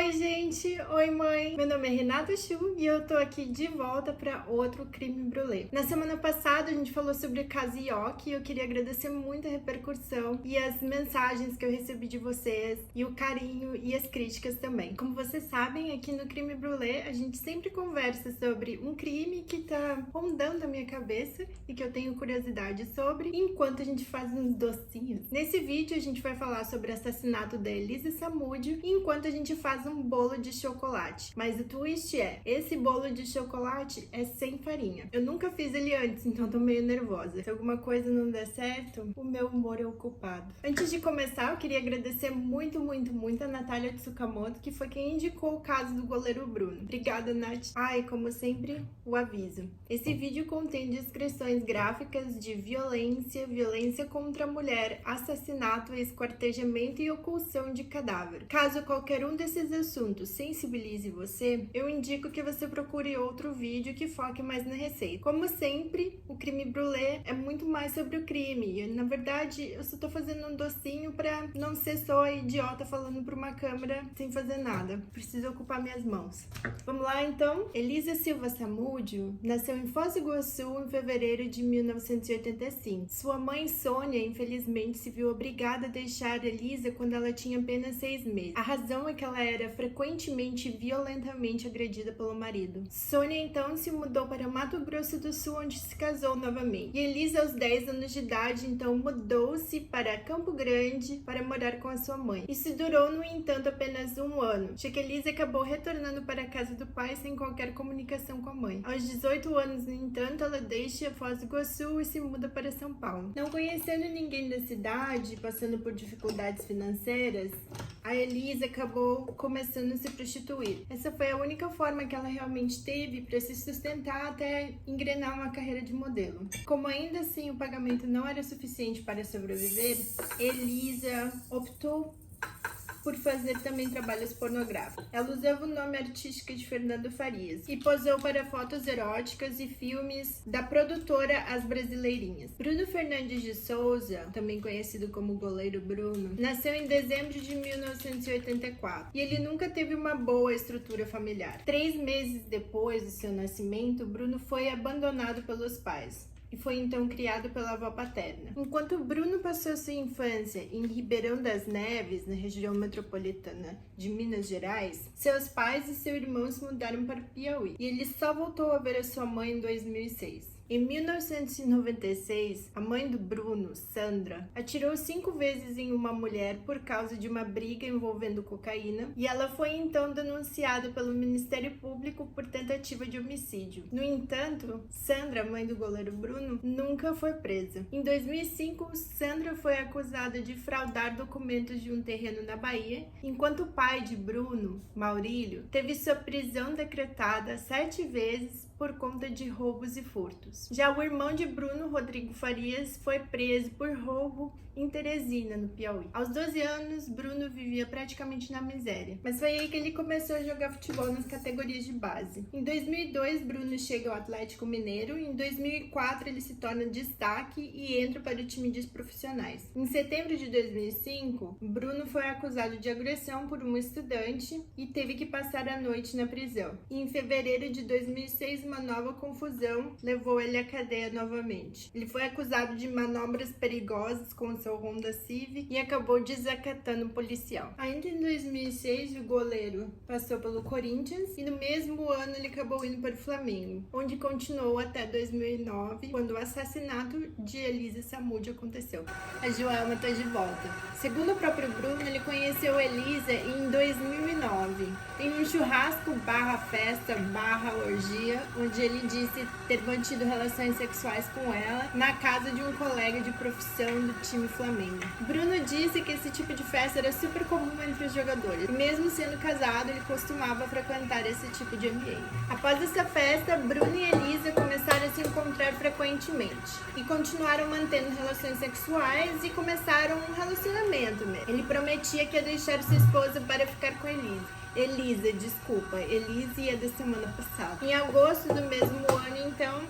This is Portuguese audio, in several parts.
Oi, gente! Oi, mãe! Meu nome é Renata Chu e eu tô aqui de volta para outro crime brulee. Na semana passada a gente falou sobre o caso Yoki e eu queria agradecer muito a repercussão e as mensagens que eu recebi de vocês e o carinho e as críticas também. Como vocês sabem, aqui no Crime Brulee a gente sempre conversa sobre um crime que tá rondando a minha cabeça e que eu tenho curiosidade sobre, enquanto a gente faz uns docinhos. Nesse vídeo a gente vai falar sobre o assassinato da Elisa Samúdio, enquanto a gente faz um bolo de chocolate. Mas o twist é, esse bolo de chocolate é sem farinha. Eu nunca fiz ele antes, então tô meio nervosa. Se alguma coisa não der certo, o meu humor é o culpado. Antes de começar, eu queria agradecer muito a Natália Tsukamoto, que foi quem indicou o caso do goleiro Bruno. Obrigada, Nath. Ai, como sempre, o aviso. Esse vídeo contém descrições gráficas de violência, violência contra a mulher, assassinato, esquartejamento e ocultação de cadáver. Caso qualquer um desses assuntos sensibilize você, eu indico que você procure outro vídeo que foque mais na receita. Como sempre, o crime brulee é muito mais sobre o crime. E, na verdade, eu só tô fazendo um docinho pra não ser só a idiota falando pra uma câmera sem fazer nada. Preciso ocupar minhas mãos. Vamos lá, então? Elisa Silva Samúdio nasceu em Foz do Iguaçu em fevereiro de 1985. Sua mãe, Sônia, infelizmente, se viu obrigada a deixar Elisa quando ela tinha apenas 6 meses. A razão é que ela era frequentemente e violentamente agredida pelo marido. Sônia então se mudou para Mato Grosso do Sul, onde se casou novamente. E Elisa, aos 10 anos de idade, então mudou-se para Campo Grande para morar com a sua mãe. Isso durou, no entanto, apenas um ano, já que Elisa acabou retornando para a casa do pai sem qualquer comunicação com a mãe. Aos 18 anos, no entanto, ela deixa Foz do Iguaçu e se muda para São Paulo. Não conhecendo ninguém da cidade, passando por dificuldades financeiras, a Elisa acabou começando a se prostituir. Essa foi a única forma que ela realmente teve para se sustentar até engrenar uma carreira de modelo. Como ainda assim o pagamento não era suficiente para sobreviver, Elisa optou por fazer também trabalhos pornográficos. Ela usava o nome artístico de Fernando Farias e posou para fotos eróticas e filmes da produtora As Brasileirinhas. Bruno Fernandes de Souza, também conhecido como Goleiro Bruno, nasceu em dezembro de 1984 e ele nunca teve uma boa estrutura familiar. 3 meses depois do seu nascimento, Bruno foi abandonado pelos pais e foi então criado pela avó paterna. Enquanto Bruno passou sua infância em Ribeirão das Neves, na região metropolitana de Minas Gerais, seus pais e seu irmão se mudaram para o Piauí e ele só voltou a ver a sua mãe em 2006. Em 1996, a mãe do Bruno, Sandra, atirou 5 vezes em uma mulher por causa de uma briga envolvendo cocaína e ela foi então denunciada pelo Ministério Público por tentativa de homicídio. No entanto, Sandra, mãe do goleiro Bruno, nunca foi presa. Em 2005, Sandra foi acusada de fraudar documentos de um terreno na Bahia, enquanto o pai de Bruno, Maurílio, teve sua prisão decretada 7 vezes por conta de roubos e furtos. Já o irmão de Bruno, Rodrigo Farias, foi preso por roubo em Teresina, no Piauí. Aos 12 anos, Bruno vivia praticamente na miséria, mas foi aí que ele começou a jogar futebol nas categorias de base. Em 2002, Bruno chega ao Atlético Mineiro e em 2004 ele se torna destaque e entra para o time de profissionais. Em setembro de 2005, Bruno foi acusado de agressão por um estudante e teve que passar a noite na prisão. E em fevereiro de 2006, uma nova confusão levou ele à cadeia novamente. Ele foi acusado de manobras perigosas com seu Honda Civic e acabou desacatando um policial. Ainda em 2006, o goleiro passou pelo Corinthians e no mesmo ano ele acabou indo para o Flamengo, onde continuou até 2009, quando o assassinato de Elisa Samúdio aconteceu. A Joelma está de volta. Segundo o próprio Bruno, ele conheceu Elisa em 2009, em um churrasco /festa /orgia, onde ele disse ter mantido relações sexuais com ela na casa de um colega de profissão do time Flamengo. Bruno disse que esse tipo de festa era super comum entre os jogadores, e mesmo sendo casado, ele costumava frequentar esse tipo de ambiente. Após essa festa, Bruno e Elisa começaram a se encontrar frequentemente e continuaram mantendo relações sexuais e começaram um relacionamento mesmo. Ele prometia que ia deixar sua esposa para ficar com Elisa, Elise ia da semana passada. Em agosto do mesmo ano, então,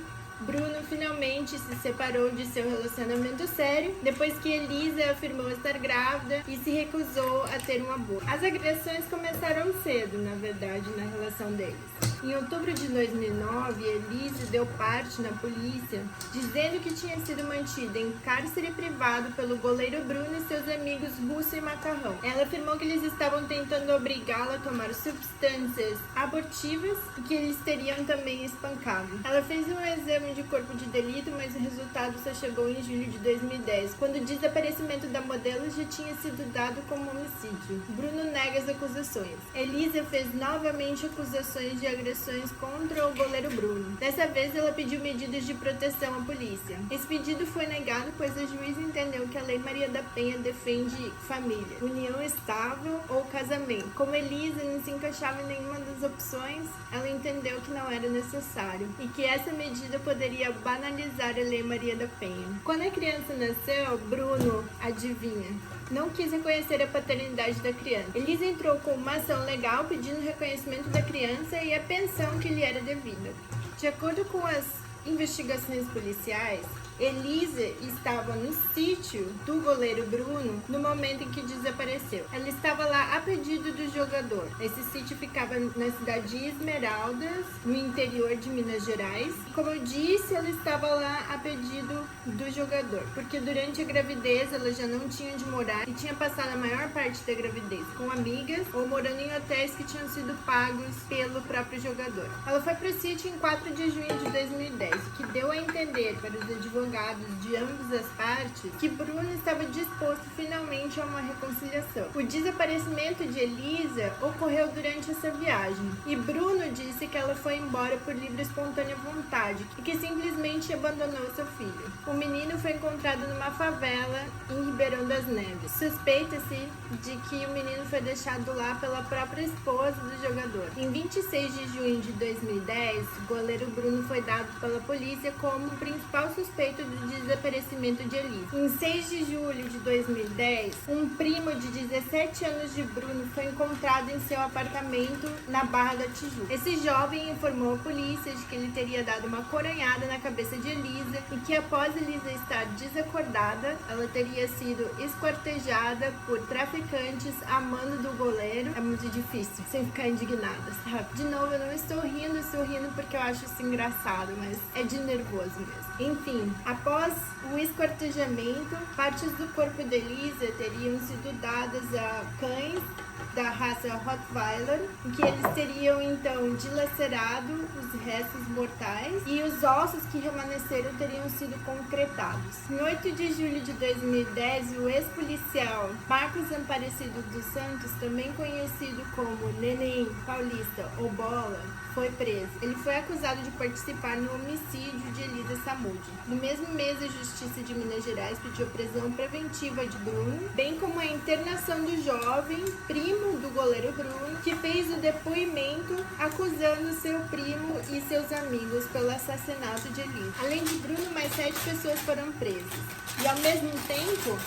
Bruno finalmente se separou de seu relacionamento sério depois que Elisa afirmou estar grávida e se recusou a ter um aborto. As agressões começaram cedo, na verdade, na relação deles. Em outubro de 2009, Elise deu parte na polícia, dizendo que tinha sido mantida em cárcere privado pelo goleiro Bruno e seus amigos Russo e Macarrão. Ela afirmou que eles estavam tentando obrigá-la a tomar substâncias abortivas e que eles teriam também espancado. Ela fez um exame de corpo de delito, mas o resultado só chegou em julho de 2010, quando o desaparecimento da modelo já tinha sido dado como homicídio. Bruno nega as acusações. Elisa fez novamente acusações de agressões contra o goleiro Bruno. Dessa vez, ela pediu medidas de proteção à polícia. Esse pedido foi negado, pois a juíza entendeu que a Lei Maria da Penha defende família, união estável ou casamento. Como Elisa não se encaixava em nenhuma das opções, ela entendeu que não era necessário e que essa medida poderia banalizar a Lei Maria da Penha. Quando a criança nasceu, Bruno, adivinha, não quis reconhecer a paternidade da criança. Elisa entrou com uma ação legal pedindo o reconhecimento da criança e a pensão que lhe era devida. De acordo com as investigações policiais, Elisa estava no sítio do goleiro Bruno no momento em que desapareceu. Ela estava lá a pedido do jogador. Esse sítio ficava na cidade de Esmeraldas, no interior de Minas Gerais. Como eu disse, ela estava lá a pedido do jogador, porque durante a gravidez ela já não tinha onde morar e tinha passado a maior parte da gravidez com amigas ou morando em hotéis que tinham sido pagos pelo próprio jogador. Ela foi para o sítio em 4 de junho de 2010, o que deu a entender para os advogados de ambas as partes que Bruno estava disposto finalmente a uma reconciliação. O desaparecimento de Elisa ocorreu durante essa viagem e Bruno disse que ela foi embora por livre e espontânea vontade e que simplesmente abandonou seu filho. O menino foi encontrado numa favela em Ribeirão das Neves. Suspeita-se de que o menino foi deixado lá pela própria esposa do jogador. Em 26 de junho de 2010, o goleiro Bruno foi dado pela polícia como o principal suspeito do desaparecimento de Elisa. Em 6 de julho de 2010, um primo de 17 anos de Bruno foi encontrado em seu apartamento na Barra da Tijuca. Esse jovem informou a polícia de que ele teria dado uma coronhada na cabeça de Elisa e que após Elisa estar desacordada, ela teria sido esquartejada por traficantes a mando do goleiro. É muito difícil sem ficar indignada, sabe? De novo, eu não estou rindo porque eu acho isso engraçado, mas é de nervoso mesmo. Enfim, após o esquartejamento, partes do corpo de Elisa teriam sido dadas a cães da raça Rottweiler, em que eles teriam então dilacerado os restos mortais e os ossos que remanesceram teriam sido concretados. Em 8 de julho de 2010, o ex-policial Marcos Aparecido dos Santos, também conhecido como Neném Paulista ou Bola, foi preso. Ele foi acusado de participar no homicídio de Elisa Samúdio. No mesmo mês, a Justiça de Minas Gerais pediu a prisão preventiva de Bruno, bem como a internação do jovem primo do goleiro Bruno, que fez o depoimento acusando seu primo e seus amigos pelo assassinato de Elisa. Além de Bruno, mais 7 pessoas foram presas. E ao mesmo tempo,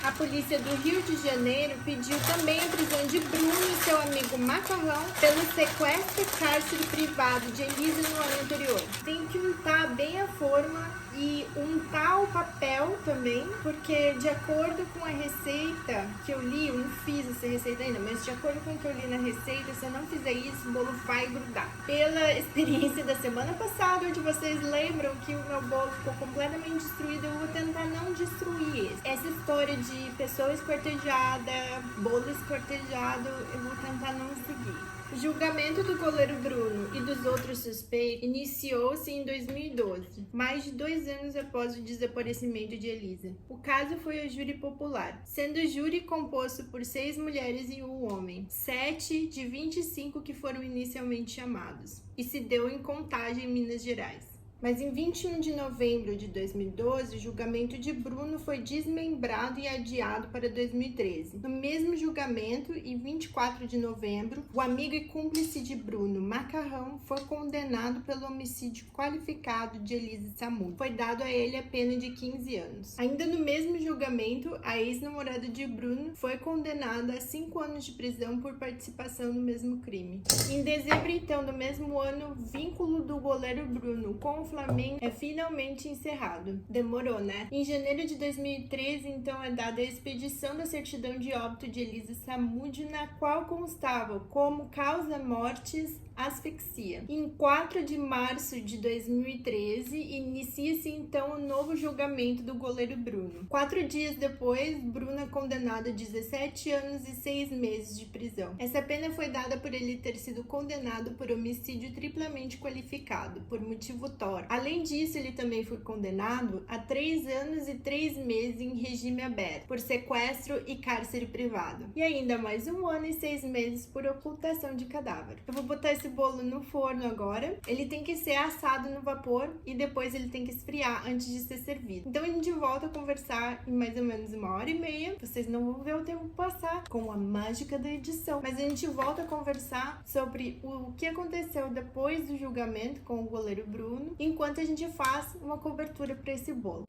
a polícia do Rio de Janeiro pediu também a prisão de Bruno e seu amigo Macarrão pelo sequestro e cárcere privado de Elisa no ano anterior. Tem que untar bem a forma e untar o papel também, porque de acordo com a receita que eu li, eu não fiz essa receita ainda, mas de acordo com o que eu li na receita, se eu não fizer isso, o bolo vai grudar. Pela experiência da semana passada, onde vocês lembram que o meu bolo ficou completamente destruído, eu vou tentar não destruir esse. Essa história de pessoa esquartejada, bolo esquartejado, eu vou tentar não seguir. O julgamento do goleiro Bruno e dos outros suspeitos iniciou-se em 2012, mais de 2 anos após o desaparecimento de Elisa. O caso foi a júri popular, sendo o júri composto por 6 mulheres e 1 homem, 7 de 25 que foram inicialmente chamados, e se deu em Contagem, Minas Gerais. Mas em 21 de novembro de 2012, o julgamento de Bruno foi desmembrado e adiado para 2013. No mesmo julgamento, em 24 de novembro, o amigo e cúmplice de Bruno, Macarrão, foi condenado pelo homicídio qualificado de Elisa Samúdio. Foi dado a ele a pena de 15 anos. Ainda no mesmo julgamento, a ex-namorada de Bruno foi condenada a 5 anos de prisão por participação no mesmo crime. Em dezembro, então, do mesmo ano, o vínculo do goleiro Bruno com o Flamengo é finalmente encerrado. Demorou, né? Em janeiro de 2013, então, é dada a expedição da certidão de óbito de Elisa Samúdio, na qual constava como causa mortis asfixia. Em 4 de março de 2013, inicia-se então o novo julgamento do goleiro Bruno. 4 dias depois, Bruno é condenado a 17 anos e 6 meses de prisão. Essa pena foi dada por ele ter sido condenado por homicídio triplamente qualificado, por motivo torpe. Além disso, ele também foi condenado a 3 anos e 3 meses em regime aberto, por sequestro e cárcere privado. E ainda mais 1 ano e 6 meses por ocultação de cadáver. Eu vou botar esse bolo no forno agora. Ele tem que ser assado no vapor e depois ele tem que esfriar antes de ser servido. Então a gente volta a conversar em mais ou menos 1h30. Vocês não vão ver o tempo passar com a mágica da edição. Mas a gente volta a conversar sobre o que aconteceu depois do julgamento com o goleiro Bruno, enquanto a gente faz uma cobertura para esse bolo.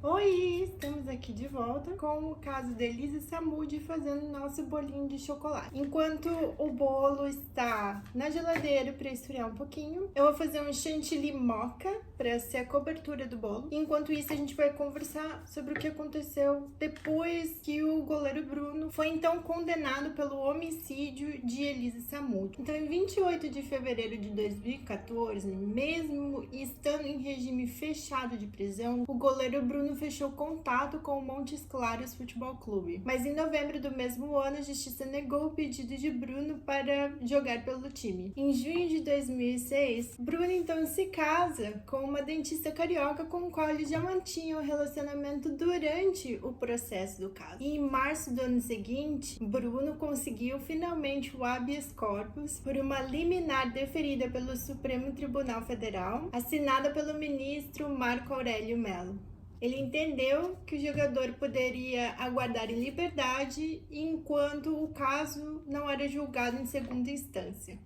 Oi, estamos aqui de volta com o caso da Elisa Samúdio fazendo nosso bolinho de chocolate. Enquanto o bolo está na geladeira para esfriar um pouquinho, eu vou fazer um chantilly moca para ser a cobertura do bolo. Enquanto isso, a gente vai conversar sobre o que aconteceu depois que o goleiro Bruno foi então condenado pelo homicídio de Elisa Samúdio. Então, em 28 de fevereiro de 2014, mesmo estando em regime fechado de prisão, o goleiro Bruno fechou contato com o Montes Claros Futebol Clube. Mas em novembro do mesmo ano, a justiça negou o pedido de Bruno para jogar pelo time. Em junho de 2006, Bruno então se casa com uma dentista carioca com o qual ele já mantinha um relacionamento durante o processo do caso. E em março do ano seguinte, Bruno conseguiu finalmente o habeas corpus por uma liminar deferida pelo Supremo Tribunal Federal, assinada pelo ministro Marco Aurélio Mello. Ele entendeu que o jogador poderia aguardar em liberdade enquanto o caso não era julgado em segunda instância.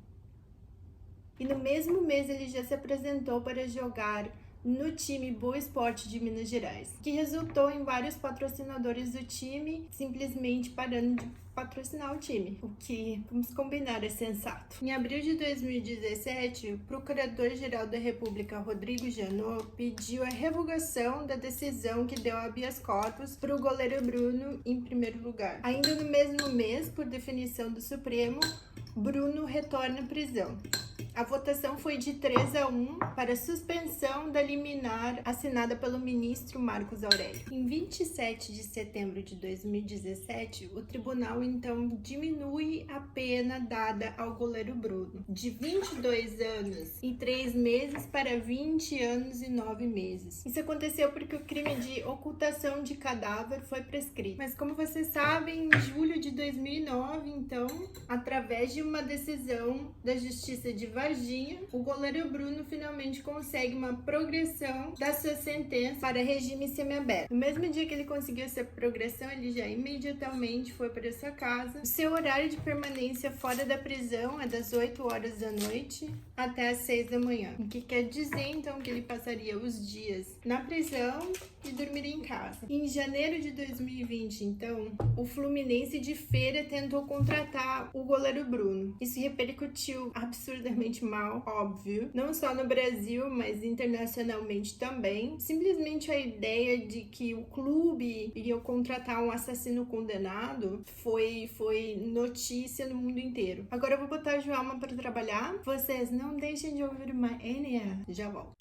E no mesmo mês ele já se apresentou para jogar no time Boa Esporte de Minas Gerais, que resultou em vários patrocinadores do time simplesmente parando de patrocinar o time, o que, vamos combinar, é sensato. Em abril de 2017, o Procurador-Geral da República, Rodrigo Janot, pediu a revogação da decisão que deu habeas corpus para o goleiro Bruno em primeiro lugar. Ainda no mesmo mês, por definição do Supremo, Bruno retorna à prisão. A votação foi de 3-1 para suspensão da liminar assinada pelo ministro Marcos Aurélio. Em 27 de setembro de 2017, o tribunal então diminui a pena dada ao goleiro Bruno, de 22 anos e 3 meses para 20 anos e 9 meses. Isso aconteceu porque o crime de ocultação de cadáver foi prescrito. Mas como vocês sabem, em julho de 2009, então, através de uma decisão da Justiça de Varginha, o goleiro Bruno finalmente consegue uma progressão da sua sentença para regime semiaberto. No mesmo dia que ele conseguiu essa progressão, ele já imediatamente foi para sua casa. O seu horário de permanência fora da prisão é das 8 horas da noite até as 6 da manhã. O que quer dizer, então, que ele passaria os dias na prisão e dormiria em casa. Em janeiro de 2020, então, o Fluminense de Feira tentou contratar o goleiro Bruno. Isso repercutiu absurdamente mal, óbvio, não só no Brasil, mas internacionalmente também. Simplesmente a ideia de que o clube iria contratar um assassino condenado foi notícia no mundo inteiro. Agora eu vou botar a Joelma para trabalhar. Vocês não deixem de ouvir uma NA. Já volto.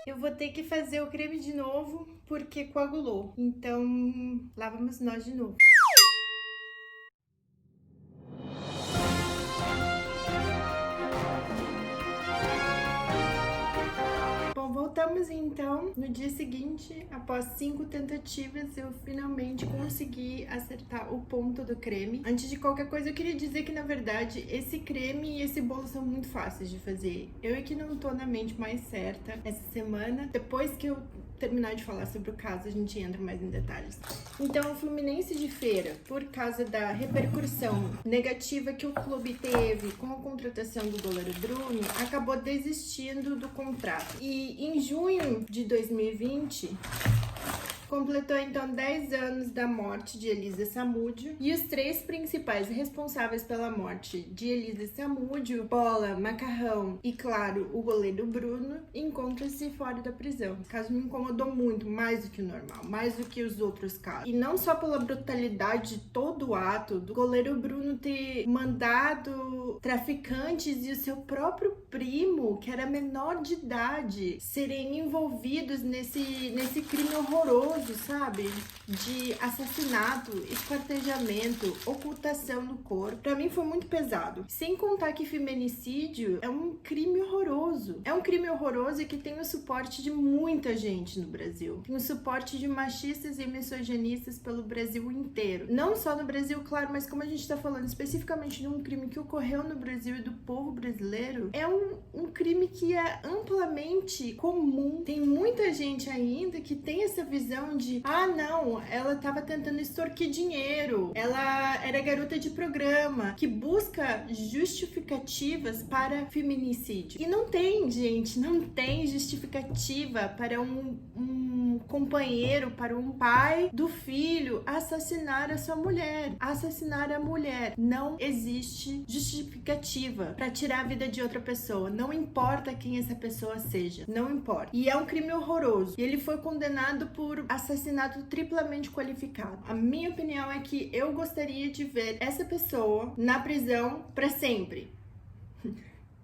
Eu vou ter que fazer o creme de novo porque coagulou. Então, lá vamos nós de novo. Bom, voltamos Chegamos então no dia seguinte, após 5 tentativas, eu finalmente consegui acertar o ponto do creme. Antes de qualquer coisa, eu queria dizer que, na verdade, esse creme e esse bolo são muito fáceis de fazer. Eu é que não tô na mente mais certa essa semana. Depois que eu terminar de falar sobre o caso, a gente entra mais em detalhes. Então, o Fluminense de Feira, por causa da repercussão negativa que o clube teve com a contratação do goleiro Bruno, acabou desistindo do contrato. E em junho de 2020, completou então 10 anos da morte de Elisa Samúdio, e os 3 principais responsáveis pela morte de Elisa Samúdio, Bola, Macarrão e, claro, o goleiro Bruno, encontram-se fora da prisão. O caso me incomodou muito, mais do que o normal, mais do que os outros casos. E não só pela brutalidade de todo o ato do goleiro Bruno ter mandado traficantes e o seu próprio primo, que era menor de idade, serem envolvidos nesse crime horroroso, sabe? De assassinato, esquartejamento, ocultação do corpo. Pra mim foi muito pesado. Sem contar que feminicídio é um crime horroroso. É um crime horroroso que tem o suporte de muita gente no Brasil. Tem o suporte de machistas e misoginistas pelo Brasil inteiro. Não só no Brasil, claro, mas como a gente tá falando especificamente de um crime que ocorreu no Brasil e do povo brasileiro, é um crime que é amplamente comum. Tem muita gente ainda que tem essa visão de, não, ela tava tentando extorquir dinheiro, ela era garota de programa, que busca justificativas para feminicídio. E não tem, gente, não tem justificativa para um companheiro, para um pai do filho assassinar a sua mulher, assassinar a mulher. Não existe justificativa para tirar a vida de outra pessoa, não importa quem essa pessoa seja, não importa. E é um crime horroroso. E ele foi condenado por assassinato triplamente qualificado. A minha opinião é que eu gostaria de ver essa pessoa na prisão para sempre.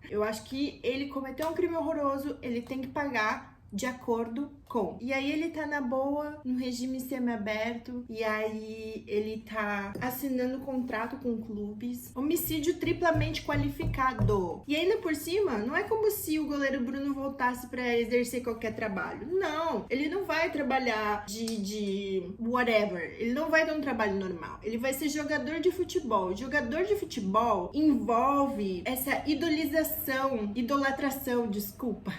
Eu acho que ele cometeu um crime horroroso, ele tem que pagar de acordo com. E aí ele tá na boa, no regime semiaberto, e aí ele tá assinando contrato com clubes. Homicídio triplamente qualificado. E ainda por cima, não é como se o goleiro Bruno voltasse pra exercer qualquer trabalho. Não, ele não vai trabalhar de whatever. Ele não vai dar um trabalho normal. Ele vai ser jogador de futebol. Jogador de futebol envolve essa idolatração,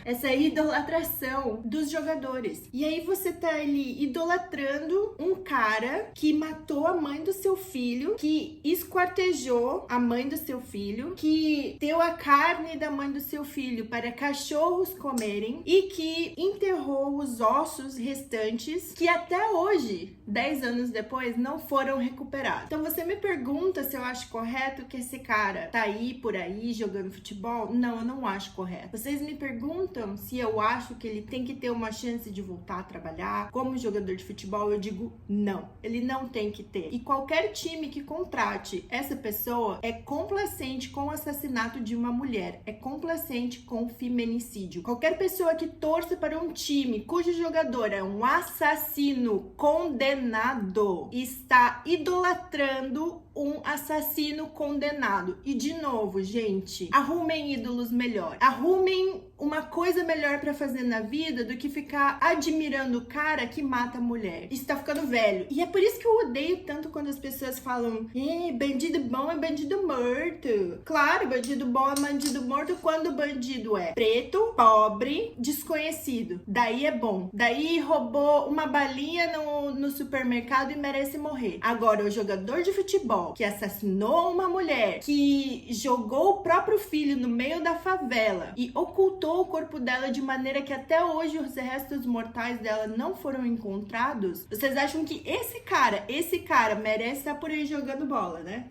essa idolatração dos jogadores. E aí você tá ali idolatrando um cara que matou a mãe do seu filho, que esquartejou a mãe do seu filho, que deu a carne da mãe do seu filho para cachorros comerem e que enterrou os ossos restantes, que até hoje, 10 anos depois, não foram recuperados. Então você me pergunta se eu acho correto que esse cara tá aí por aí jogando futebol? Não, eu não acho correto. Vocês me perguntam se eu acho que ele tem que ter uma chance de voltar a trabalhar como jogador de futebol? Eu digo não, ele não tem que ter. E qualquer time que contrate essa pessoa é complacente com o assassinato de uma mulher, é complacente com feminicídio. Qualquer pessoa que torça para um time cujo jogador é um assassino condenado está idolatrando um assassino condenado. E de novo, gente, arrumem ídolos melhor. Arrumem uma coisa melhor pra fazer na vida do que ficar admirando o cara que mata a mulher. Isso tá ficando velho. E é por isso que eu odeio tanto quando as pessoas falam bandido bom é bandido morto. Claro, bandido bom é bandido morto quando o bandido é preto, pobre, desconhecido. Daí é bom. Daí roubou uma balinha no supermercado e merece morrer. Agora, o jogador de futebol que assassinou uma mulher, que jogou o próprio filho no meio da favela e ocultou o corpo dela de maneira que até hoje os restos mortais dela não foram encontrados, vocês acham que esse cara merece estar por aí jogando bola, né?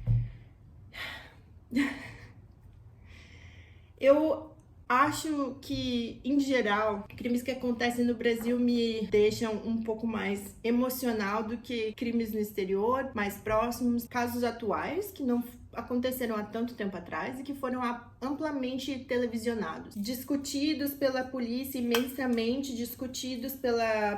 Eu acho que, em geral, crimes que acontecem no Brasil me deixam um pouco mais emocional do que crimes no exterior, mais próximos, casos atuais que não aconteceram há tanto tempo atrás e que foram amplamente televisionados, discutidos pela polícia imensamente, discutidos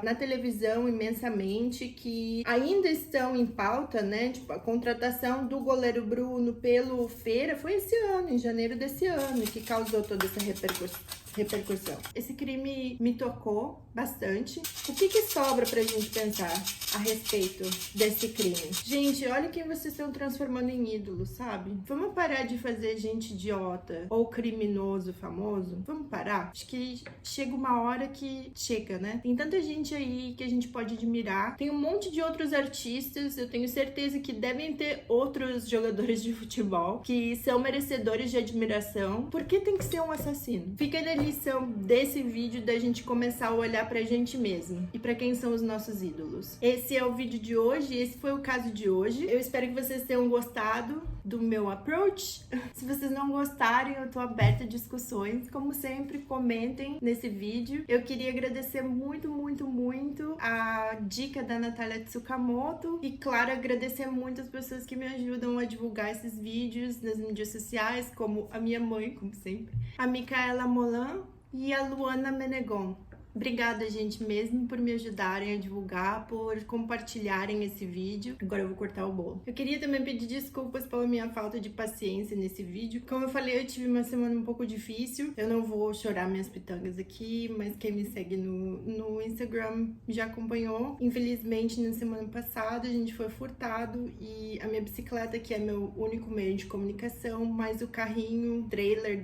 na televisão imensamente, que ainda estão em pauta, né? Tipo, a contratação do goleiro Bruno pelo Feira foi esse ano, em janeiro desse ano, que causou toda essa repercussão. repercussão. Esse crime me tocou bastante. O que sobra pra gente pensar a respeito desse crime? Gente, olha quem vocês estão transformando em ídolo, sabe? Vamos parar de fazer gente idiota ou criminoso famoso? Vamos parar? Acho que chega uma hora que chega, né? Tem tanta gente aí que a gente pode admirar. Tem um monte de outros artistas, eu tenho certeza que devem ter outros jogadores de futebol que são merecedores de admiração. Por que tem que ser um assassino? Fica na lição desse vídeo da gente começar a olhar pra gente mesmo e pra quem são os nossos ídolos. Esse é o vídeo de hoje, esse foi o caso de hoje. Eu espero que vocês tenham gostado do meu approach. Se vocês não gostarem, eu tô aberta a discussões. Como sempre, comentem nesse vídeo. Eu queria agradecer muito, muito, muito a dica da Natália Tsukamoto e, claro, agradecer muito as pessoas que me ajudam a divulgar esses vídeos nas mídias sociais, como a minha mãe, como sempre, a Micaela Molan e a Luana Menegon. Obrigada, gente, mesmo por me ajudarem a divulgar, por compartilharem esse vídeo. Agora eu vou cortar o bolo. Eu queria também pedir desculpas pela minha falta de paciência nesse vídeo. Como eu falei, eu tive uma semana um pouco difícil. Eu não vou chorar minhas pitangas aqui, mas quem me segue no Instagram já acompanhou. Infelizmente, na semana passada, a gente foi furtado e a minha bicicleta, que é meu único meio de comunicação, mais o carrinho, trailer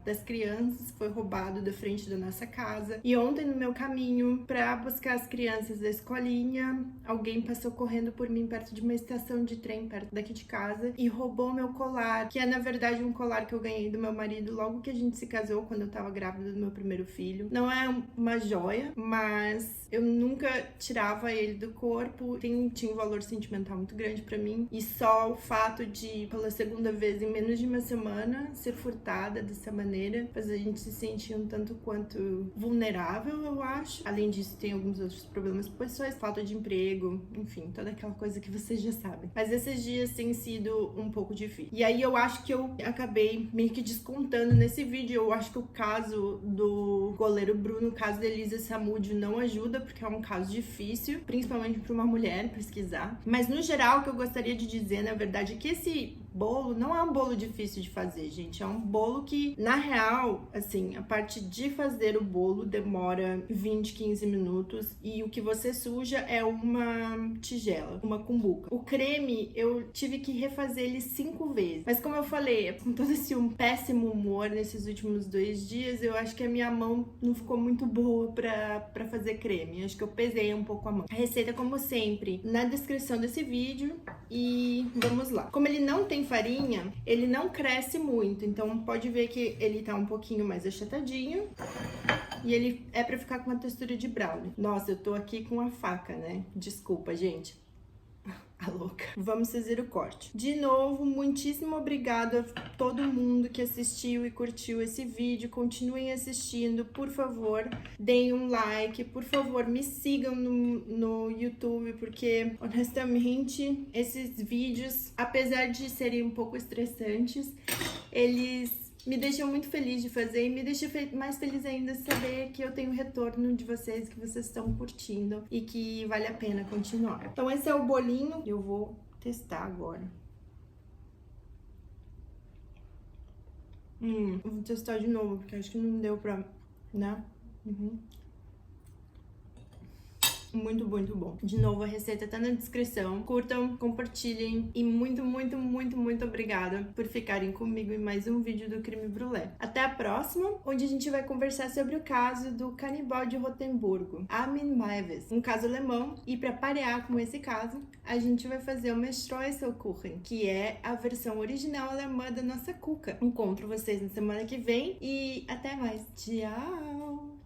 das crianças, foi roubado da frente da nossa casa. E ontem, no meu caminho para buscar as crianças da escolinha, alguém passou correndo por mim perto de uma estação de trem perto daqui de casa e roubou meu colar, que é na verdade um colar que eu ganhei do meu marido logo que a gente se casou, quando eu tava grávida do meu primeiro filho. Não é uma joia, mas eu nunca tirava ele do corpo, tinha um valor sentimental muito grande para mim, e só o fato de, pela segunda vez em menos de uma semana, ser furtada dessa maneira faz a gente se sentir um tanto quanto vulnerável, eu acho. Além disso, tem alguns outros problemas pessoais, falta de emprego, enfim, toda aquela coisa que vocês já sabem. Mas esses dias têm sido um pouco difícil. E aí eu acho que eu acabei meio que descontando nesse vídeo. Eu acho que o caso do goleiro Bruno, o caso da Elisa Samúdio, não ajuda, porque é um caso difícil, principalmente para uma mulher pesquisar. Mas no geral, o que eu gostaria de dizer, na verdade, é que esse bolo não é um bolo difícil de fazer, gente. É um bolo que, na real, assim, a parte de fazer o bolo demora 20, 15 minutos e o que você suja é uma tigela, uma cumbuca. O creme, eu tive que refazer ele 5 vezes. Mas como eu falei, com todo esse péssimo humor nesses últimos 2 dias, eu acho que a minha mão não ficou muito boa pra fazer creme. Acho que eu pesei um pouco a mão. A receita, como sempre, na descrição desse vídeo. E vamos lá. Como ele não tem farinha, ele não cresce muito, então pode ver que ele tá um pouquinho mais achatadinho e ele é pra ficar com uma textura de brownie. Nossa, eu tô aqui com a faca, né? Desculpa, gente. A louca. Vamos fazer o corte. De novo, muitíssimo obrigado a todo mundo que assistiu e curtiu esse vídeo. Continuem assistindo, por favor. Deem um like, por favor, me sigam no YouTube, porque, honestamente, esses vídeos, apesar de serem um pouco estressantes, eles me deixam muito feliz de fazer e me deixa mais feliz ainda saber que eu tenho retorno de vocês, que vocês estão curtindo e que vale a pena continuar. Então esse é o bolinho, eu vou testar agora. Eu vou testar de novo, porque acho que não deu pra, né? Muito, muito bom. De novo, a receita tá na descrição. Curtam, compartilhem e muito, muito, muito, muito obrigada por ficarem comigo em mais um vídeo do Crime Brulee. Até a próxima, onde a gente vai conversar sobre o caso do canibal de Rotemburgo, Armin Meiwes, um caso alemão. E para parear com esse caso, a gente vai fazer uma Streuselkuchen, que é a versão original alemã da nossa cuca. Encontro vocês na semana que vem e até mais. Tchau!